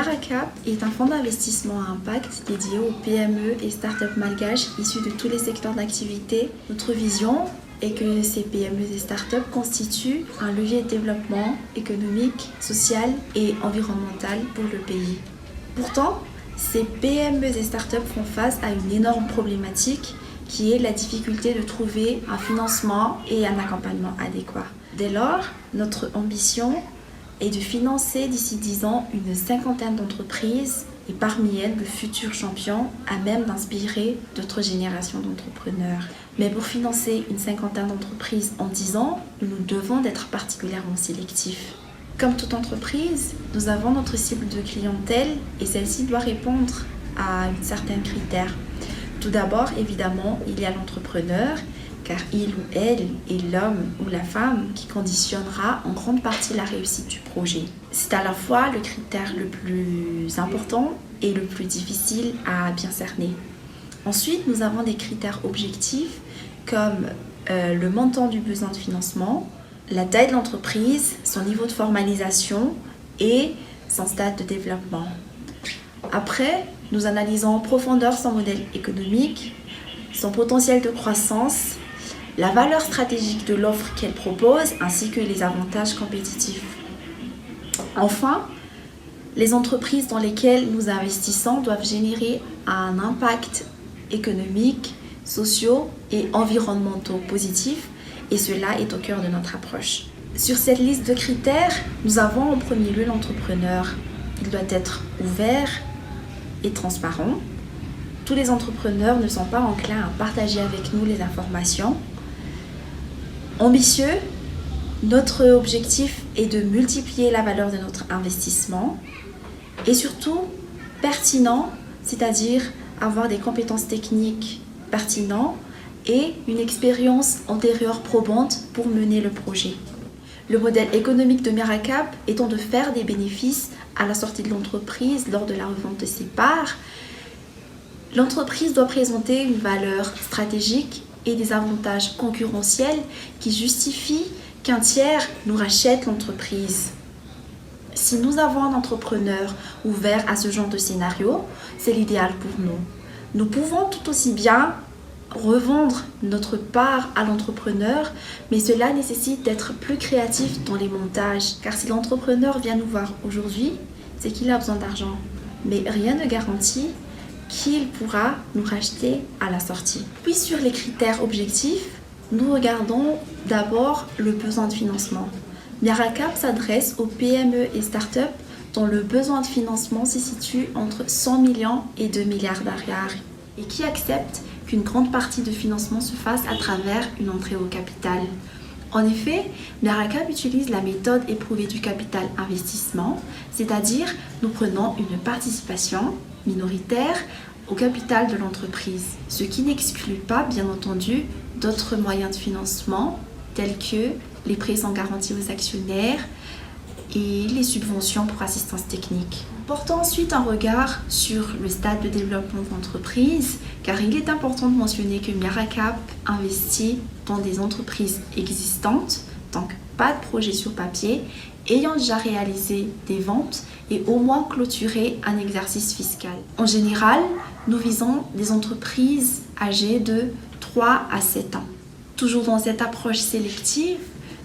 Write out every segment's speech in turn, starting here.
Miaracap est un fonds d'investissement à impact dédié aux PME et startups malgaches issus de tous les secteurs d'activité. Notre vision est que ces PME et startups constituent un levier de développement économique, social et environnemental pour le pays. Pourtant, ces PME et startups font face à une énorme problématique qui est la difficulté de trouver un financement et un accompagnement adéquat. Dès lors, notre ambition est de financer d'ici 10 ans une 50aine d'entreprises et parmi elles de futurs champions à même d'inspirer d'autres générations d'entrepreneurs. Mais pour financer une 50aine d'entreprises en 10 ans, nous devons être particulièrement sélectifs. Comme toute entreprise, nous avons notre cible de clientèle et celle-ci doit répondre à un certain critère. Tout d'abord, évidemment, il y a l'entrepreneur, car il ou elle est l'homme ou la femme qui conditionnera en grande partie la réussite du projet. C'est à la fois le critère le plus important et le plus difficile à bien cerner. Ensuite, nous avons des critères objectifs comme le montant du besoin de financement, la taille de l'entreprise, son niveau de formalisation et son stade de développement. Après, nous analysons en profondeur son modèle économique, son potentiel de croissance, la valeur stratégique de l'offre qu'elle propose ainsi que les avantages compétitifs. Enfin, les entreprises dans lesquelles nous investissons doivent générer un impact économique, sociaux et environnementaux positifs et cela est au cœur de notre approche. Sur cette liste de critères, nous avons en premier lieu l'entrepreneur. Il doit être ouvert et transparent. Tous les entrepreneurs ne sont pas enclins à partager avec nous les informations. Ambitieux, notre objectif est de multiplier la valeur de notre investissement et surtout pertinent, c'est-à-dire avoir des compétences techniques pertinentes et une expérience antérieure probante pour mener le projet. Le modèle économique de Miaracap étant de faire des bénéfices à la sortie de l'entreprise lors de la revente de ses parts, l'entreprise doit présenter une valeur stratégique et des avantages concurrentiels qui justifient qu'un tiers nous rachète l'entreprise. Si nous avons un entrepreneur ouvert à ce genre de scénario, c'est l'idéal pour nous. Nous pouvons tout aussi bien revendre notre part à l'entrepreneur, mais cela nécessite d'être plus créatif dans les montages. Car si l'entrepreneur vient nous voir aujourd'hui, c'est qu'il a besoin d'argent. Mais rien ne garantit qu'il pourra nous racheter à la sortie. Puis sur les critères objectifs, nous regardons d'abord le besoin de financement. Miaracap s'adresse aux PME et startups dont le besoin de financement se situe entre 100 millions et 2 milliards d'ariary et qui acceptent qu'une grande partie de financement se fasse à travers une entrée au capital. En effet, Miaracap utilise la méthode éprouvée du capital investissement, c'est-à-dire nous prenons une participation minoritaire au capital de l'entreprise, ce qui n'exclut pas, bien entendu, d'autres moyens de financement tels que les prêts sans garantie aux actionnaires et les subventions pour assistance technique. Portons ensuite un regard sur le stade de développement de l'entreprise, car il est important de mentionner que Miaracap investit dans des entreprises existantes, donc pas de projet sur papier, ayant déjà réalisé des ventes et au moins clôturé un exercice fiscal. En général, nous visons des entreprises âgées de 3 à 7 ans. Toujours dans cette approche sélective,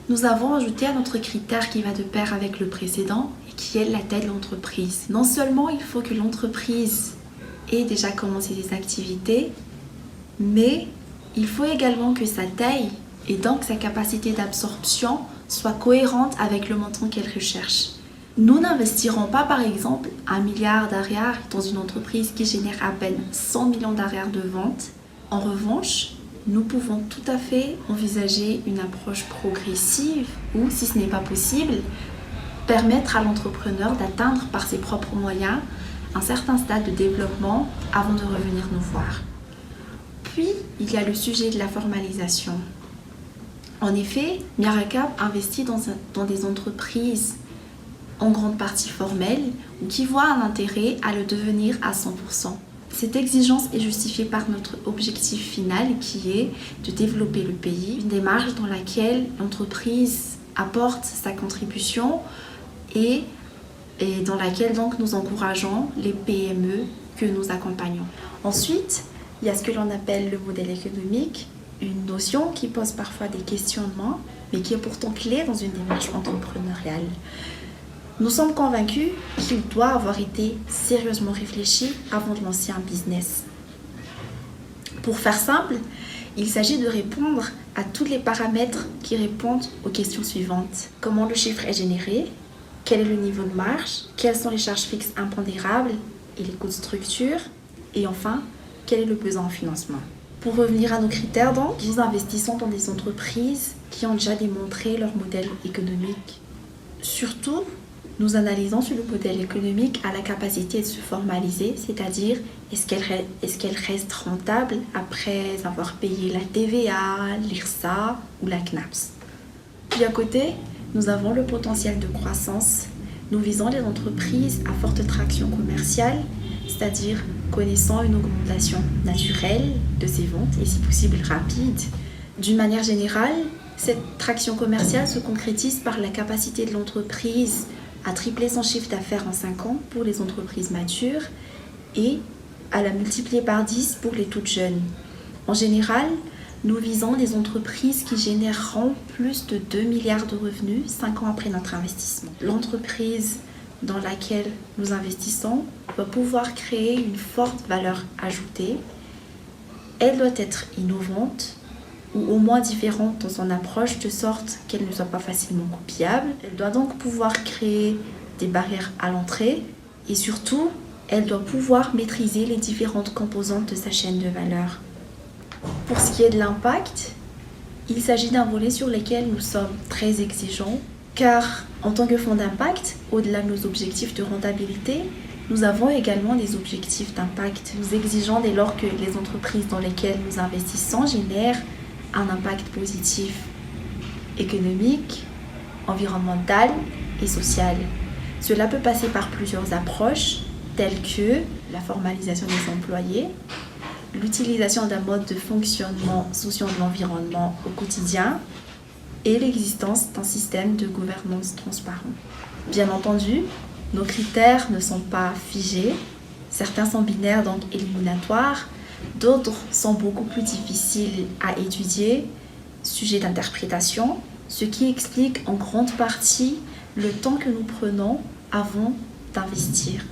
nous avons ajouté un autre critère qui va de pair avec le précédent et qui est la taille de l'entreprise. Non seulement il faut que l'entreprise ait déjà commencé des activités, mais il faut également que sa taille et donc sa capacité d'absorption soit cohérente avec le montant qu'elle recherche. Nous n'investirons pas par exemple 1 milliard d'ariary dans une entreprise qui génère à peine 100 millions d'ariary de vente. En revanche, nous pouvons tout à fait envisager une approche progressive ou, si ce n'est pas possible, permettre à l'entrepreneur d'atteindre par ses propres moyens un certain stade de développement avant de revenir nous voir. Puis, il y a le sujet de la formalisation. En effet, Miaracap investit dans des entreprises en grande partie formelles ou qui voient un intérêt à le devenir à 100%. Cette exigence est justifiée par notre objectif final qui est de développer le pays, une démarche dans laquelle l'entreprise apporte sa contribution et et dans laquelle donc nous encourageons les PME que nous accompagnons. Ensuite, il y a ce que l'on appelle le modèle économique, une notion qui pose parfois des questionnements, mais qui est pourtant clé dans une démarche entrepreneuriale. Nous sommes convaincus qu'il doit avoir été sérieusement réfléchi avant de lancer un business. Pour faire simple, il s'agit de répondre à tous les paramètres qui répondent aux questions suivantes. Comment le chiffre est généré? Quel est le niveau de marge? Quelles sont les charges fixes impondérables et les coûts de structure? Et enfin, quel est le besoin en financement? Pour revenir à nos critères, donc, nous investissons dans des entreprises qui ont déjà démontré leur modèle économique. Surtout, nous analysons si le modèle économique a la capacité de se formaliser, c'est-à-dire est-ce qu'elle reste rentable après avoir payé la TVA, l'IRSA ou la CNAPS. Puis à côté, nous avons le potentiel de croissance. Nous visons les entreprises à forte traction commerciale, c'est-à-dire connaissant une augmentation naturelle de ses ventes et si possible rapide. D'une manière générale, cette traction commerciale se concrétise par la capacité de l'entreprise à tripler son chiffre d'affaires en 5 ans pour les entreprises matures et à la multiplier par 10 pour les toutes jeunes. En général, nous visons des entreprises qui généreront plus de 2 milliards de revenus 5 ans après notre investissement. L'entreprise dans laquelle nous investissons doit pouvoir créer une forte valeur ajoutée. Elle doit être innovante ou au moins différente dans son approche de sorte qu'elle ne soit pas facilement copiable. Elle doit donc pouvoir créer des barrières à l'entrée et surtout, elle doit pouvoir maîtriser les différentes composantes de sa chaîne de valeur. Pour ce qui est de l'impact, il s'agit d'un volet sur lequel nous sommes très exigeants car en tant que fonds d'impact, au-delà de nos objectifs de rentabilité, nous avons également des objectifs d'impact. Nous exigeons dès lors que les entreprises dans lesquelles nous investissons génèrent un impact positif économique, environnemental et social. Cela peut passer par plusieurs approches telles que la formalisation des employés, l'utilisation d'un mode de fonctionnement souciant de l'environnement au quotidien et l'existence d'un système de gouvernance transparent. Bien entendu, nos critères ne sont pas figés, certains sont binaires donc éliminatoires, d'autres sont beaucoup plus difficiles à étudier, sujets d'interprétation, ce qui explique en grande partie le temps que nous prenons avant d'investir.